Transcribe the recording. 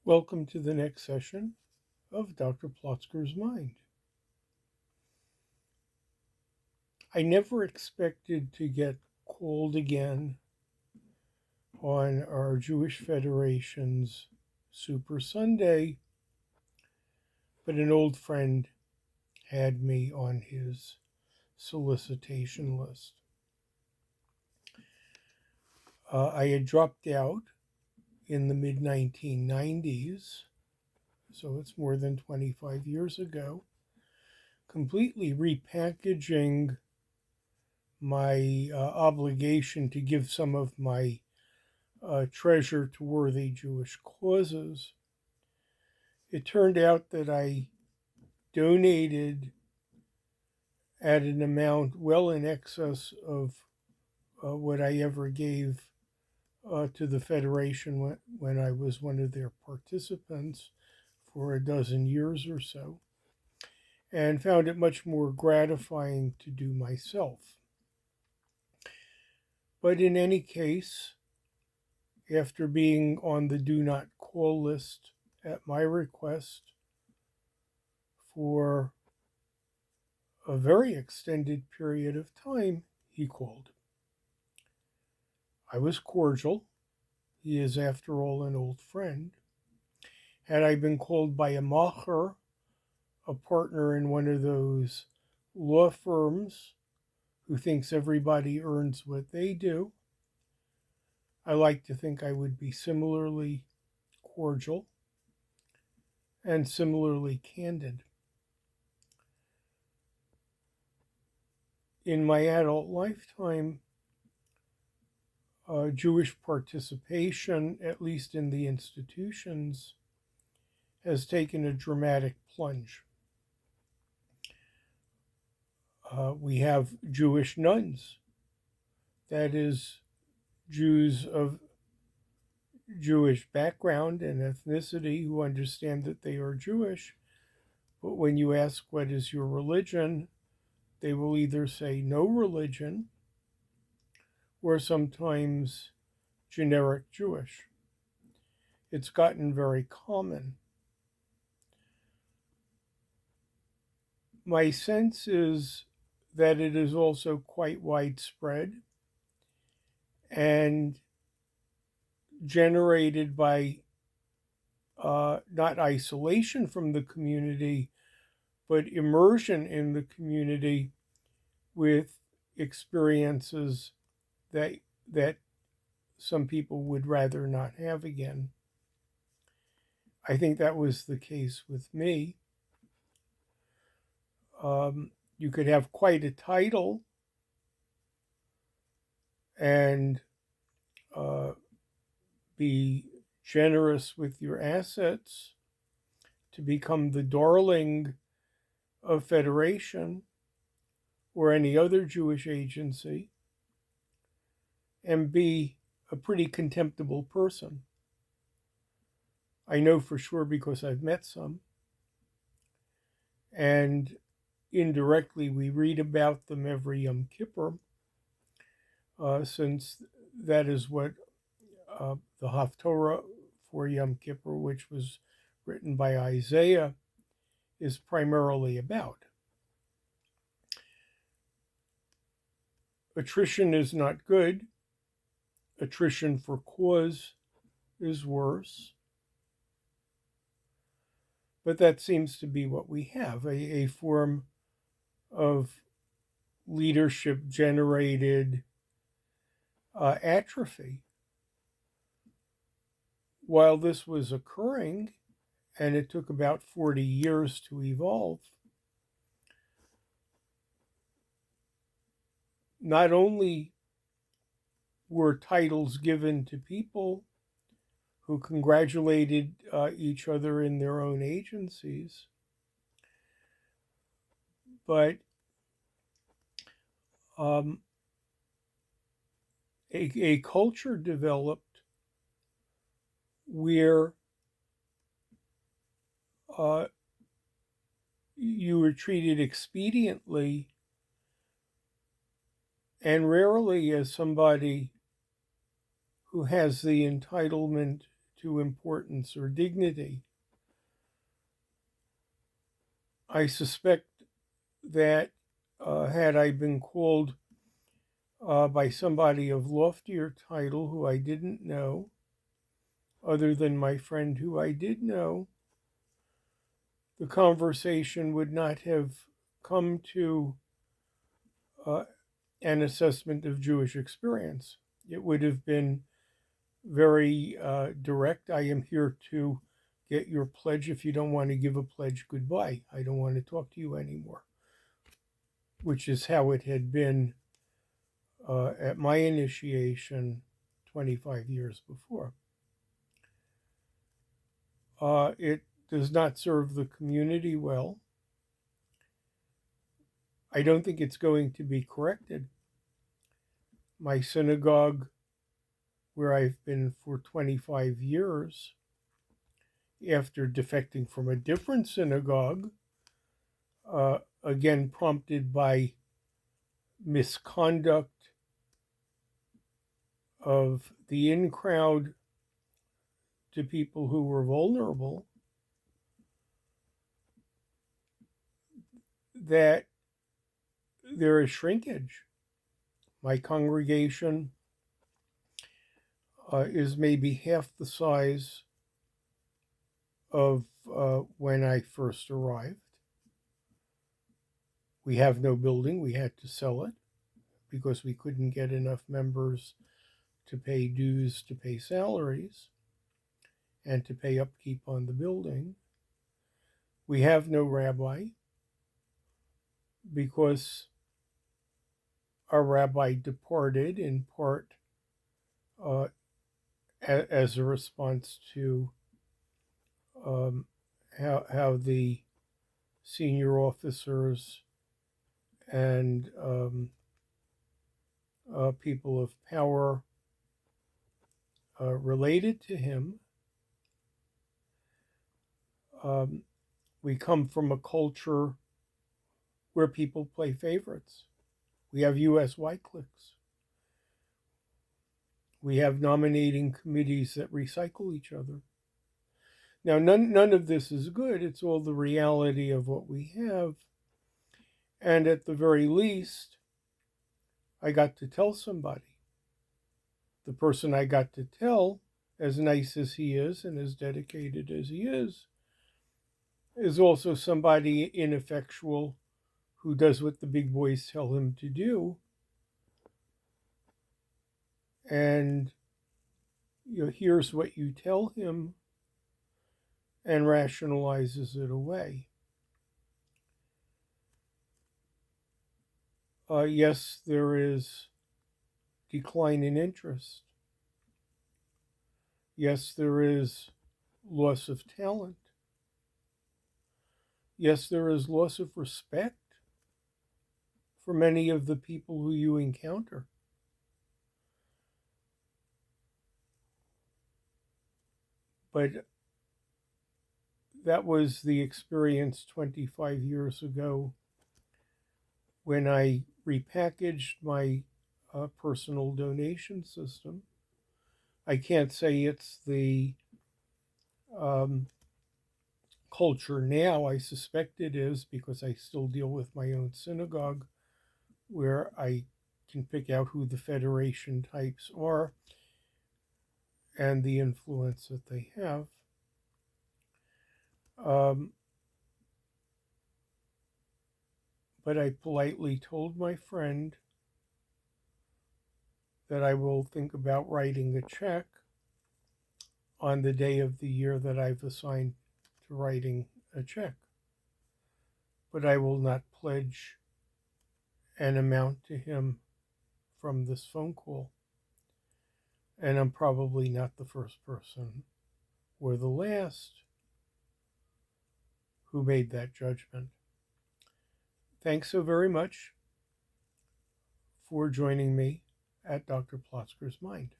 Welcome to the next session of Dr. Plotzker's Mind. I never expected to get called again on our Jewish Federation's Super Sunday, but an old friend had me on his solicitation list. I had dropped out in the mid 1990s, so it's more than 25 years ago, completely repackaging my obligation to give some of my treasure to worthy Jewish causes. It turned out that I donated at an amount well in excess of what I ever gave to the Federation when I was one of their participants for a dozen years or so, and found it much more gratifying to do myself. But in any case, after being on the do not call list at my request for a very extended period of time, he called. I was cordial. He is, after all, an old friend. Had I been called by a macher, a partner in one of those law firms who thinks everybody earns what they do, I like to think I would be similarly cordial and similarly candid. In my adult lifetime, Jewish participation, at least in the institutions, has taken a dramatic plunge. We have Jewish nuns, that is, Jews of Jewish background and ethnicity who understand that they are Jewish, but when you ask what is your religion, they will either say no religion or sometimes generic Jewish. It's gotten very common. My sense is that it is also quite widespread and generated by not isolation from the community, but immersion in the community with experiences that some people would rather not have again. I think that was the case with me. You could have quite a title and be generous with your assets to become the darling of Federation or any other Jewish agency and be a pretty contemptible person. I know for sure because I've met some. And indirectly, we read about them every Yom Kippur, since that is what the Haftorah for Yom Kippur, which was written by Isaiah, is primarily about. Attrition is not good. Attrition for cause is worse. But that seems to be what we have, a form of leadership generated atrophy. While this was occurring, and it took about 40 years to evolve, not only were titles given to people who congratulated each other in their own agencies, but a culture developed where you were treated expediently and rarely as somebody who has the entitlement to importance or dignity. I suspect that had I been called by somebody of loftier title who I didn't know, other than my friend who I did know, the conversation would not have come to an assessment of Jewish experience. It would have been very direct. I am here to get your pledge. If you don't want to give a pledge, goodbye. I don't want to talk to you anymore, which is how it had been at my initiation 25 years before. It does not serve the community well. I don't think it's going to be corrected. My synagogue, where I've been for 25 years, after defecting from a different synagogue, again prompted by misconduct of the in crowd to people who were vulnerable, that there is shrinkage. My congregation is maybe half the size of when I first arrived. We have no building. We had to sell it because we couldn't get enough members to pay dues, to pay salaries, and to pay upkeep on the building. We have no rabbi because our rabbi departed in part as a response to how the senior officers and people of power related to him. We come from a culture where people play favorites. We have U.S. white cliques. We have nominating committees that recycle each other. Now, none of this is good. It's all the reality of what we have. And at the very least, I got to tell somebody. The person I got to tell, as nice as he is and as dedicated as he is also somebody ineffectual who does what the big boys tell him to do. And hears what you tell him and rationalizes it away. Yes, there is decline in interest. Yes, there is loss of talent. Yes, there is loss of respect for many of the people who you encounter. But that was the experience 25 years ago when I repackaged my personal donation system. I can't say it's the culture now. I suspect it is because I still deal with my own synagogue where I can pick out who the federation types are and the influence that they have. But I politely told my friend that I will think about writing a check on the day of the year that I've assigned to writing a check. But I will not pledge an amount to him from this phone call. And I'm probably not the first person or the last who made that judgment. Thanks so very much for joining me at Dr. Plotzker's Mind.